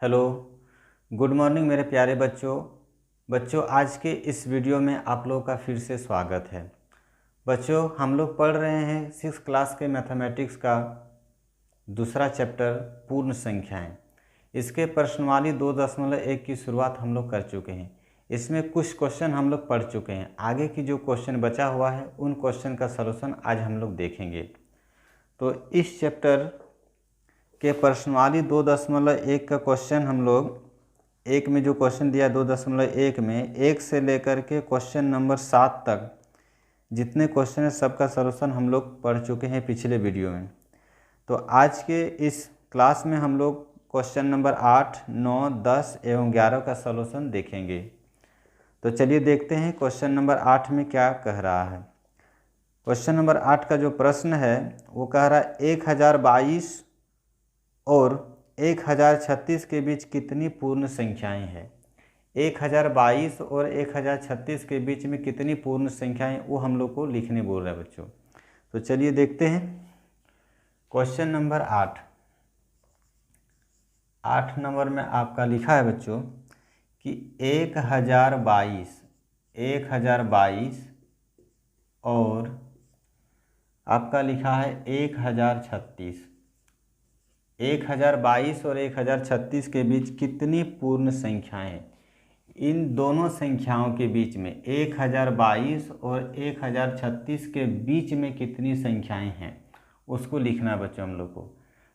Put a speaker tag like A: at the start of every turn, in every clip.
A: Hello, good morning मेरे प्यारे बच्चों आज के इस वीडियो में आप लोगों का फिर से स्वागत है। बच्चों, हम लोग पढ़ रहे हैं 6th क्लास के मैथमेटिक्स का दूसरा चैप्टर पूर्ण संख्याएं। इसके प्रश्नवाली 2.1 की शुरुआत हम लोग कर चुके हैं। इसमें कुछ क्वेश्चन हम लोग पढ़ चुके हैं। आगे की जो क्वेश्चन बचा हुआ है उन क्वेश्चन का सलूशन आज हम लोग देखेंगे। तो इस चैप्टर के प्रश्नवाली 2.1 का क्वेश्चन हम लोग एक में जो क्वेश्चन दिया 2.1 में 1 से लेकर के क्वेश्चन नंबर 7 तक जितने क्वेश्चन है सबका सलूशन हम लोग पढ़ चुके हैं पिछले वीडियो में। तो आज के इस क्लास में हम लोग क्वेश्चन नंबर 8, 9, 10 एवं 11 का सलूशन देखेंगे। तो चलिए देखते हैं क्वेश्चन नंबर 8 में क्या कह रहा है। क्वेश्चन नंबर 8 का जो प्रश्न है वो कह रहा है 1022 और 1036 के बीच कितनी पूर्ण संख्याएं हैं। 1022 और 1036 के बीच में कितनी पूर्ण संख्याएं वो हम लोग को लिखने बोल रहा है बच्चों। तो चलिए देखते हैं क्वेश्चन नंबर 8 नंबर में आपका लिखा है बच्चों कि 1022 और आपका लिखा है 1036। 1022 और 1036 के बीच कितनी पूर्ण संख्याएं हैं। इन दोनों संख्याओं के बीच में 1022 और 1036 के बीच में कितनी संख्याएं हैं उसको लिखना है बच्चों हम लोग को।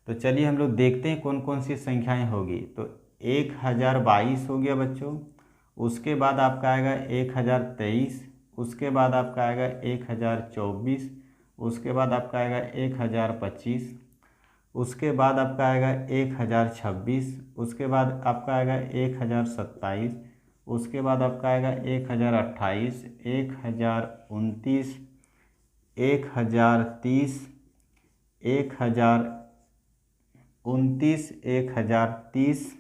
A: तो चलिए हम लोग देखते हैं कौन कौन सी संख्याएं होगी। तो 1022 हो गया बच्चों, उसके बाद आपका आएगा 1023, उसके बाद आपका आएगा 1024, उसके बाद आपका आएगा 1025, उसके बाद आपका आएगा 1026, उसके बाद आपका आएगा 1027, उसके बाद आपका आएगा 1028, 1029, 1030, 1029,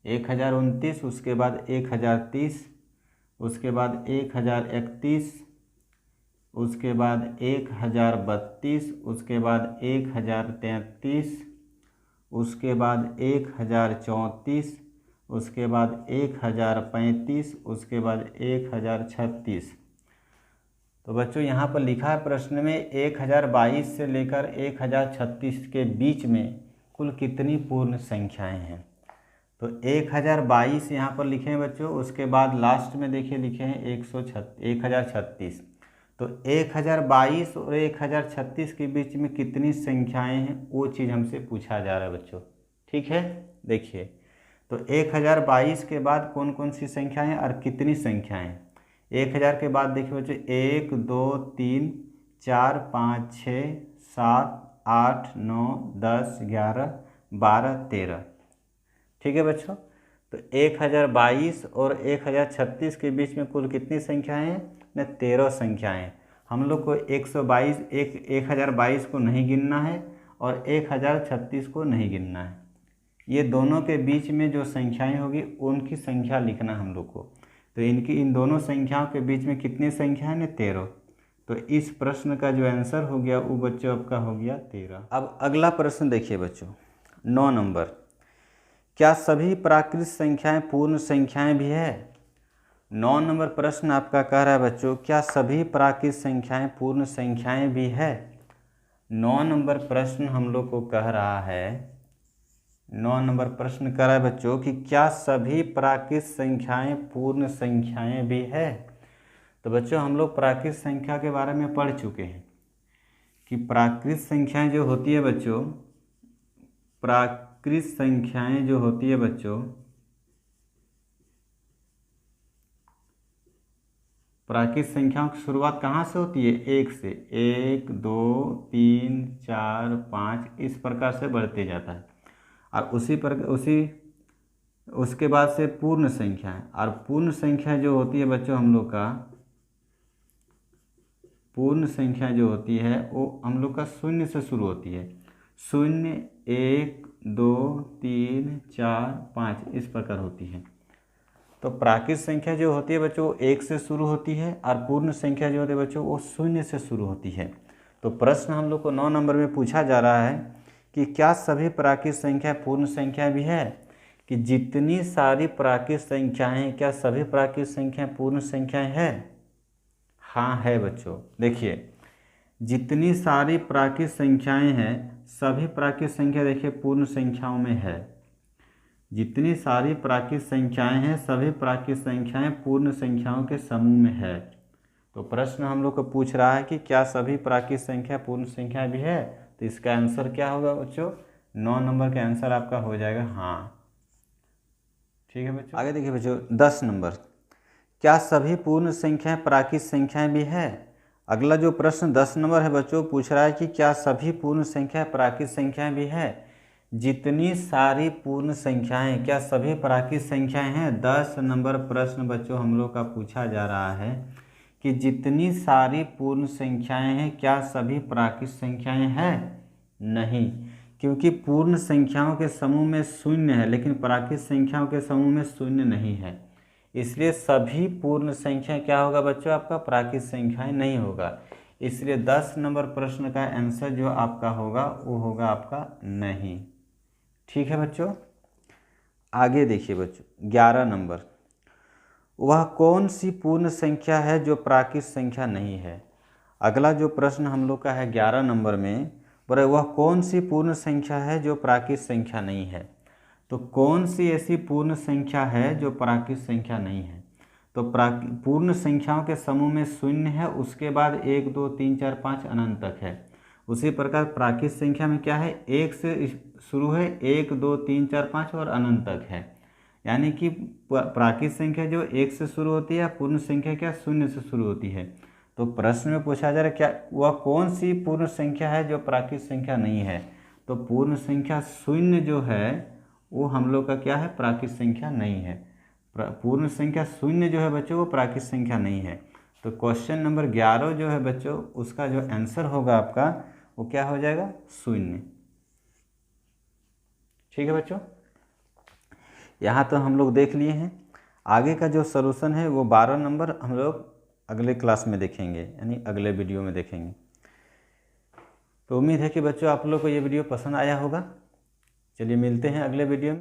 A: 1030, उसके बाद 1030, उसके बाद 1031, उसके बाद 1032, उसके बाद 1033, उसके बाद 1034, उसके बाद 1035, उसके बाद 1036। तो बच्चों यहाँ पर लिखा है प्रश्न में 1022 से लेकर 1036 के बीच में कुल कितनी पूर्ण संख्याएं हैं। तो 1022 यहाँ पर लिखे हैं बच्चों, उसके बाद लास्ट में देखिए लिखे हैं 1036। तो 1022 और 1036 के बीच में कितनी संख्याएं हैं वो चीज़ हमसे पूछा जा रहा है बच्चों। ठीक है, देखिए तो 1022 के बाद कौन कौन सी संख्याएं हैं और कितनी संख्याएं हैं। 1000 के बाद देखिए बच्चों 1, 2, 3, 4, 5, 6, 7, 8, 9, 10, 11, 12, 13। ठीक है बच्चों। तो 1022 और 1036 के बीच में कुल कितनी संख्याएं हैं न 13 संख्याएं। हम लोग को 1022 को नहीं गिनना है और 1036 को नहीं गिनना है। ये दोनों के बीच में जो संख्याएं होगी उनकी संख्या लिखना हम लोग को। तो इन दोनों संख्याओं के बीच में कितनी संख्या है न 13। तो इस प्रश्न का जो आंसर हो गया वो बच्चों आपका हो गया 13। अब अगला प्रश्न देखिए बच्चों 9 नंबर, क्या सभी प्राकृत संख्याएं पूर्ण संख्याएं भी है। 9 नंबर प्रश्न आपका कह रहा है बच्चों क्या सभी प्राकृत संख्याएं पूर्ण संख्याएं भी है। 9 नंबर प्रश्न हम लोग को कह रहा है, 9 नंबर प्रश्न कह रहा है बच्चों कि क्या सभी प्राकृत संख्याएं पूर्ण संख्याएं भी है। तो बच्चों हम लोग प्राकृत संख्या के बारे में पढ़ चुके हैं कि प्राकृत संख्याएं जो होती है बच्चों, प्राकृत संख्याएं जो होती है बच्चों, प्राकृत संख्याओं की शुरुआत कहाँ से होती है 1 से। 1, 2, 3, 4, 5 इस प्रकार से बढ़ते जाता है और उसके बाद से पूर्ण संख्याएं। और पूर्ण संख्या जो होती है बच्चों हम लोग का, पूर्ण संख्या जो होती है वो हम लोग का 0 से शुरू होती है। 0, 1, 2, 3, 4, 5 इस प्रकार होती है। तो प्राकृत संख्या जो होती है बच्चों 1 से शुरू होती है और पूर्ण संख्या जो होती है बच्चों वो 0 से शुरू होती है। तो प्रश्न हम लोग को 9 नंबर में पूछा जा रहा है कि क्या सभी प्राकृत संख्या पूर्ण संख्या भी है, कि जितनी सारी प्राकृत संख्याएं हैं क्या सभी प्राकृत संख्याएं पूर्ण संख्याएं हैं। हाँ है बच्चों, देखिए जितनी सारी प्राकृत संख्याएं हैं सभी प्राकृत संख्या देखिए पूर्ण संख्याओं में है। जितनी सारी प्राकृत संख्याएं हैं सभी प्राकृत संख्याएं पूर्ण संख्याओं के समूह में है। तो प्रश्न हम लोग को पूछ रहा है कि क्या सभी प्राकृत संख्या पूर्ण संख्या भी है, तो इसका आंसर क्या होगा बच्चों, 9 नंबर का आंसर आपका हो जाएगा हाँ। ठीक है बच्चों, आगे देखिए बच्चों 10 नंबर, क्या सभी पूर्ण संख्याएं प्राकृत संख्याएं भी है। अगला जो प्रश्न 10 नंबर है बच्चों, पूछ रहा है कि क्या सभी पूर्ण संख्याएं प्राकृत संख्याएं भी है। जितनी सारी पूर्ण संख्याएं क्या सभी प्राकृत संख्याएं हैं। 10 नंबर प्रश्न बच्चों हम लोग का पूछा जा रहा है कि जितनी सारी पूर्ण संख्याएं हैं क्या सभी प्राकृत संख्याएं हैं। नहीं, क्योंकि पूर्ण संख्याओं के समूह में शून्य है लेकिन प्राकृत संख्याओं के समूह में शून्य नहीं है, इसलिए सभी पूर्ण संख्या क्या होगा बच्चों आपका प्राकृत संख्याएं नहीं होगा। इसलिए 10 नंबर प्रश्न का आंसर जो आपका होगा वो होगा आपका नहीं। ठीक है बच्चों, आगे देखिए बच्चों 11 नंबर, वह कौन सी पूर्ण संख्या है जो प्राकृत संख्या नहीं है। अगला जो प्रश्न हम लोग का है 11 नंबर में, बोले वह कौन सी पूर्ण संख्या है जो प्राकृत संख्या नहीं है। तो कौन सी ऐसी पूर्ण संख्या है जो प्राकृत संख्या नहीं है। तो पूर्ण संख्याओं के समूह में शून्य है, उसके बाद 1 2 3 4 5 अनंत तक है। उसी प्रकार प्राकृत संख्या में क्या है, 1 से शुरू है, 1 2 3 4 5 और अनंत तक है। यानी कि प्राकृत संख्या जो 1 से शुरू होती है, पूर्ण संख्या क्या 0 से शुरू होती है। तो प्रश्न में पूछा जा रहा है क्या वह कौन सी पूर्ण संख्या है जो प्राकृत संख्या नहीं है। तो पूर्ण संख्या 0 जो है वो हम लोग का क्या है, प्राकृत संख्या नहीं है। पूर्ण संख्या 0 जो है बच्चों वो प्राकृत संख्या नहीं है। तो क्वेश्चन नंबर 11 जो है बच्चों उसका जो आंसर होगा आपका वो क्या हो जाएगा, 0। ठीक है बच्चों, यहाँ तो हम लोग देख लिए हैं। आगे का जो सलूशन है वो 12 नंबर हम लोग अगले क्लास में देखेंगे, यानी अगले वीडियो में देखेंगे। तो उम्मीद है कि बच्चों आप लोग को ये वीडियो पसंद आया होगा। चलिए मिलते हैं अगले वीडियो में।